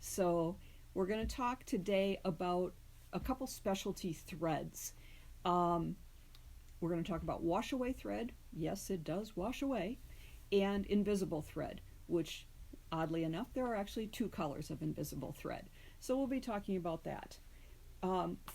So we're going to talk today about a couple specialty threads. We're going to talk about Washaway thread. Yes, it does wash away. And invisible thread, which oddly enough, there are actually two colors of invisible thread. So we'll be talking about that.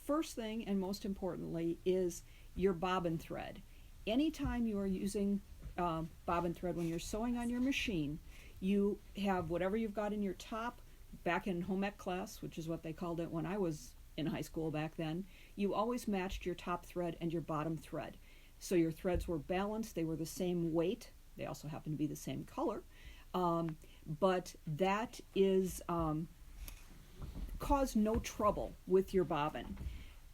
First thing, and most importantly, is your bobbin thread. Anytime you are using bobbin thread when you're sewing on your machine, you have whatever you've got in your top. Back in home ec class, which is what they called it when I was in high school back then, you always matched your top thread and your bottom thread. So your threads were balanced, they were the same weight, they also happen to be the same color, but that is cause no trouble with your bobbin.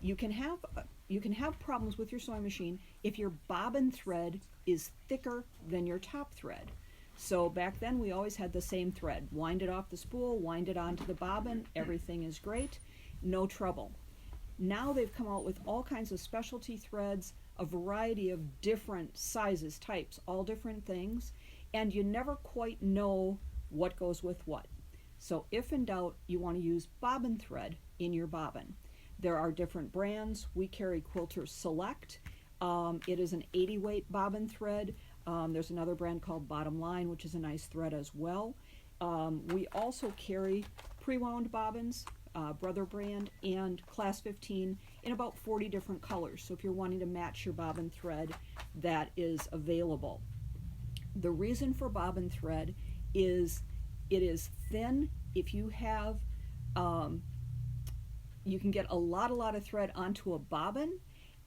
You can have problems with your sewing machine if your bobbin thread is thicker than your top thread. So back then we always had the same thread. Wind it off the spool, wind it onto the bobbin, everything is great, no trouble. Now they've come out with all kinds of specialty threads, a variety of different sizes, types, all different things, and you never quite know what goes with what. So if in doubt, you want to use bobbin thread in your bobbin. There are different brands. We carry Quilter Select. It is an 80 weight bobbin thread. There's another brand called Bottom Line, which is a nice thread as well. We also carry pre-wound bobbins, Brother brand, and Class 15 in about 40 different colors. So if you're wanting to match your bobbin thread, that is available. The reason for bobbin thread is it is thin. If you have, you can get a lot of thread onto a bobbin,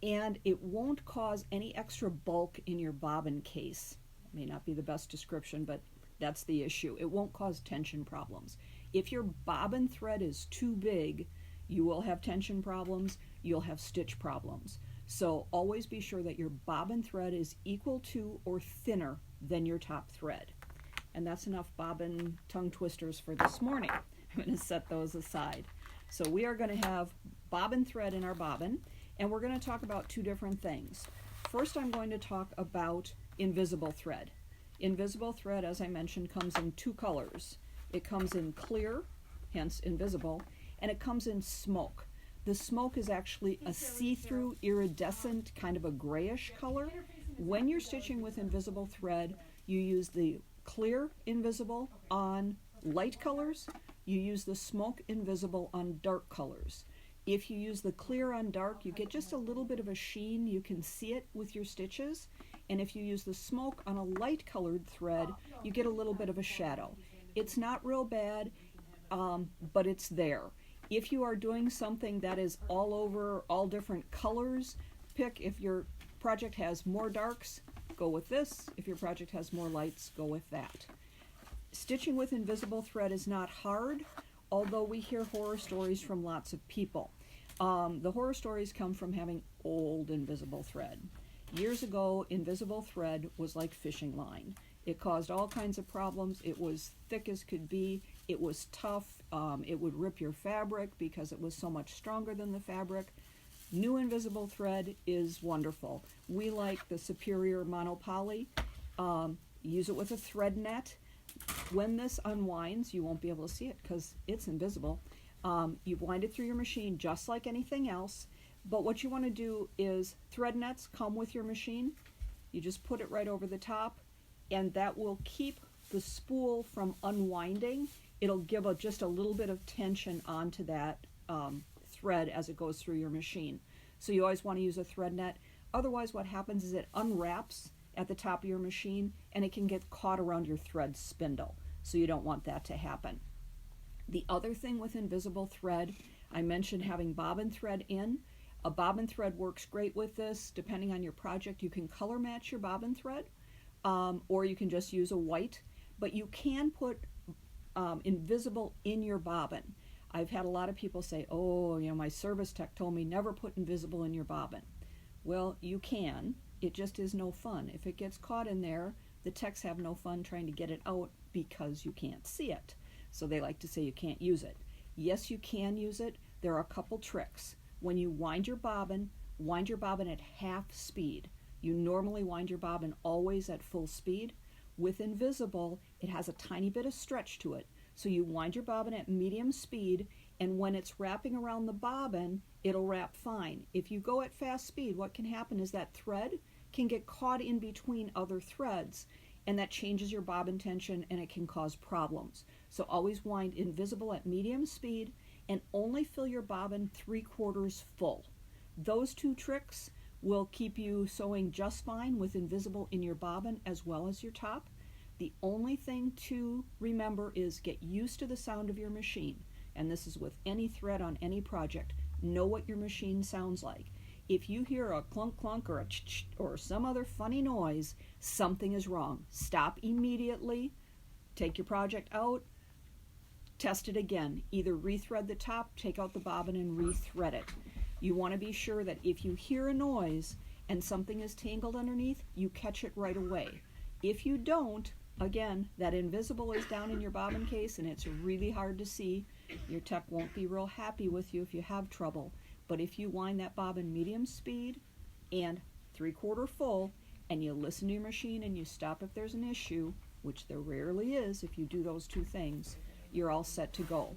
and it won't cause any extra bulk in your bobbin case. May not be the best description, but that's the issue. It won't cause tension problems. If your bobbin thread is too big, you will have tension problems, you'll have stitch problems. So always be sure that your bobbin thread is equal to or thinner than your top thread. And that's enough bobbin tongue twisters for this morning. I'm going to set those aside. So we are going to have bobbin thread in our bobbin, and we're going to talk about two different things. First, I'm going to talk about invisible thread. Invisible thread, as I mentioned, comes in two colors. It comes in clear, hence invisible, and it comes in smoke. The smoke is actually a see-through, iridescent, kind of a grayish color. When you're stitching with invisible thread, you use the clear invisible on light colors. You use the smoke invisible on dark colors. If you use the clear on dark, you get just a little bit of a sheen. You can see it with your stitches. And if you use the smoke on a light colored thread, you get a little bit of a shadow. It's not real bad, but it's there. If you are doing something that is all over, all different colors, pick. If your project has more darks, go with this. If your project has more lights, go with that. Stitching with invisible thread is not hard, although we hear horror stories from lots of people. The horror stories come from having old invisible thread. Years ago, invisible thread was like fishing line. It caused all kinds of problems. It was thick as could be. It was tough. It would rip your fabric because it was so much stronger than the fabric. New invisible thread is wonderful. We like the Superior Monopoly. Use it with a thread net. When this unwinds, you won't be able to see it because it's invisible. You wind it through your machine just like anything else, but what you want to do is thread nets come with your machine. You just put it right over the top, and that will keep the spool from unwinding. It'll give just a little bit of tension onto that thread as it goes through your machine. So you always want to use a thread net. Otherwise, what happens is it unwraps at the top of your machine, and it can get caught around your thread spindle. So you don't want that to happen. The other thing with invisible thread, I mentioned having bobbin thread in. A bobbin thread works great with this. Depending on your project, you can color match your bobbin thread, or you can just use a white, but you can put invisible in your bobbin. I've had a lot of people say, oh, my service tech told me never put invisible in your bobbin. Well, you can. It just is no fun. If it gets caught in there, the techs have no fun trying to get it out because you can't see it. So they like to say you can't use it. Yes, you can use it. There are a couple tricks. When you wind your bobbin at half speed. You normally wind your bobbin always at full speed. With invisible, it has a tiny bit of stretch to it. So you wind your bobbin at medium speed, and when it's wrapping around the bobbin, it'll wrap fine. If you go at fast speed, what can happen is that thread can get caught in between other threads, and that changes your bobbin tension and it can cause problems. So always wind invisible at medium speed and only fill your bobbin 3/4 full. Those two tricks will keep you sewing just fine with invisible in your bobbin as well as your top. The only thing to remember is get used to the sound of your machine, and this is with any thread on any project. Know what your machine sounds like. If you hear a clunk clunk or a ch-ch or some other funny noise, something is wrong. Stop immediately, take your project out, test it again. Either rethread the top, take out the bobbin and rethread it. You want to be sure that if you hear a noise and something is tangled underneath, you catch it right away. If you don't, again, that invisible is down in your bobbin case and it's really hard to see. Your tech won't be real happy with you if you have trouble. But if you wind that bobbin medium speed and 3/4 full, and you listen to your machine and you stop if there's an issue, which there rarely is if you do those two things, you're all set to go.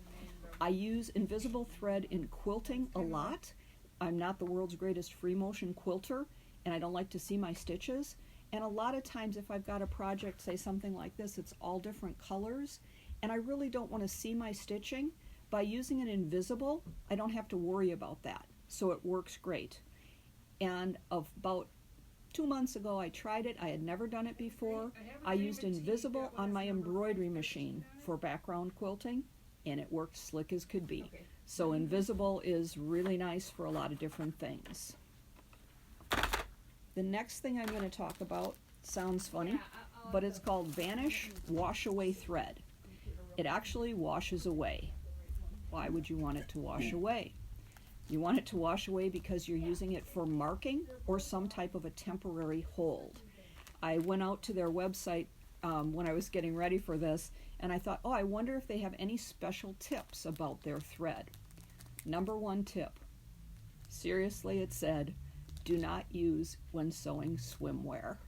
I use invisible thread in quilting a lot. I'm not the world's greatest free motion quilter, and I don't like to see my stitches. And a lot of times if I've got a project, say something like this, it's all different colors, and I really don't want to see my stitching. By using an invisible, I don't have to worry about that, so it works great. And about 2 months ago, I tried it. I had never done it before. I used invisible on my embroidery machine for background quilting, and it worked slick as could be. So invisible is really nice for a lot of different things. The next thing I'm going to talk about sounds funny, but it's called Vanish Washaway Thread. It actually washes away. Why would you want it to wash away? You want it to wash away because you're using it for marking or some type of a temporary hold. I went out to their website when I was getting ready for this, and I thought, oh, I wonder if they have any special tips about their thread. Number 1 tip. Seriously, it said, do not use when sewing swimwear.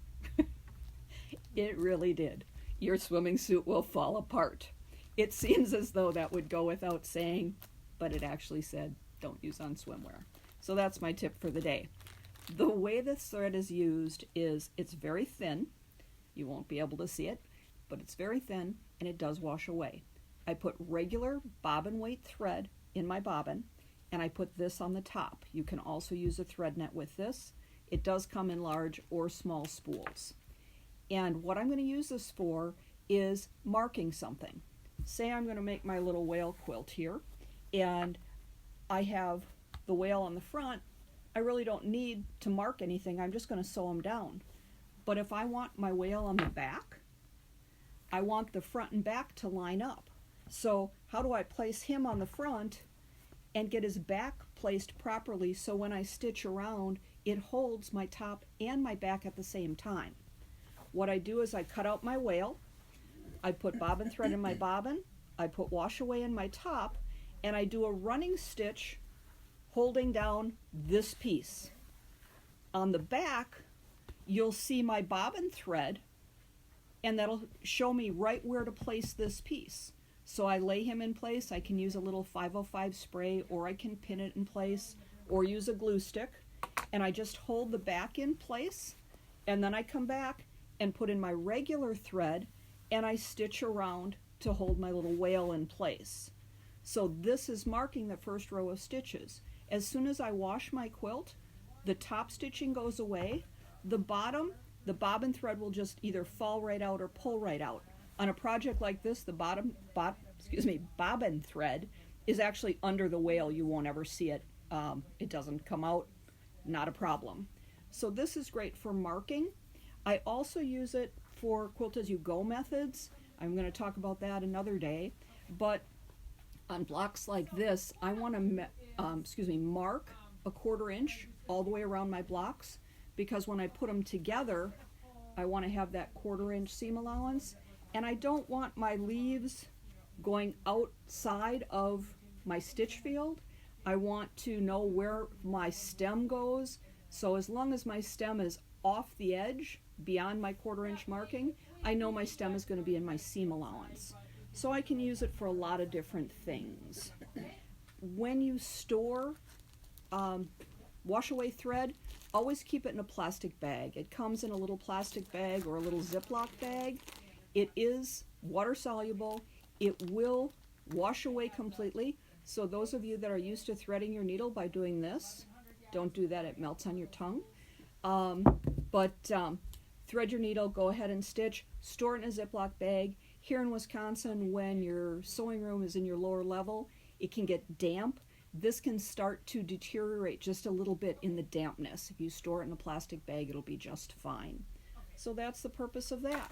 It really did. Your swimming suit will fall apart. It seems as though that would go without saying, but it actually said don't use on swimwear. So that's my tip for the day. The way this thread is used is it's very thin. You won't be able to see it, but it's very thin and it does wash away. I put regular bobbin weight thread in my bobbin and I put this on the top. You can also use a thread net with this. It does come in large or small spools. And what I'm going to use this for is marking something. Say I'm going to make my little whale quilt here, and I have the whale on the front. I really don't need to mark anything. I'm just going to sew them down. But if I want my whale on the back, I want the front and back to line up. So how do I place him on the front and get his back placed properly so when I stitch around, it holds my top and my back at the same time? What I do is I cut out my whale, I put bobbin thread in my bobbin, I put Washaway in my top, and I do a running stitch holding down this piece. On the back, you'll see my bobbin thread, and that'll show me right where to place this piece. So I lay him in place. I can use a little 505 spray, or I can pin it in place, or use a glue stick, and I just hold the back in place, and then I come back and put in my regular thread, and I stitch around to hold my little whale in place. So this is marking the first row of stitches. As soon as I wash my quilt, the top stitching goes away. The bottom, the bobbin thread will just either fall right out or pull right out. On a project like this, the bobbin thread is actually under the whale. You won't ever see it. It doesn't come out, not a problem. So this is great for marking. I also use it for quilt as you go methods. I'm going to talk about that another day. But on blocks like this, I want to mark a 1/4 inch all the way around my blocks, because when I put them together, I want to have that 1/4 inch seam allowance, and I don't want my leaves going outside of my stitch field. I want to know where my stem goes, so as long as my stem is off the edge beyond my 1/4 inch marking, I know my stem is going to be in my seam allowance. So I can use it for a lot of different things. When you store Washaway thread, always keep it in a plastic bag. It comes in a little plastic bag or a little Ziploc bag. It is water soluble. It will wash away completely. So those of you that are used to threading your needle by doing this, don't do that, it melts on your tongue. Thread your needle, go ahead and stitch, store it in a Ziploc bag. Here in Wisconsin, when your sewing room is in your lower level, it can get damp. This can start to deteriorate just a little bit in the dampness. If you store it in a plastic bag, it'll be just fine. So that's the purpose of that.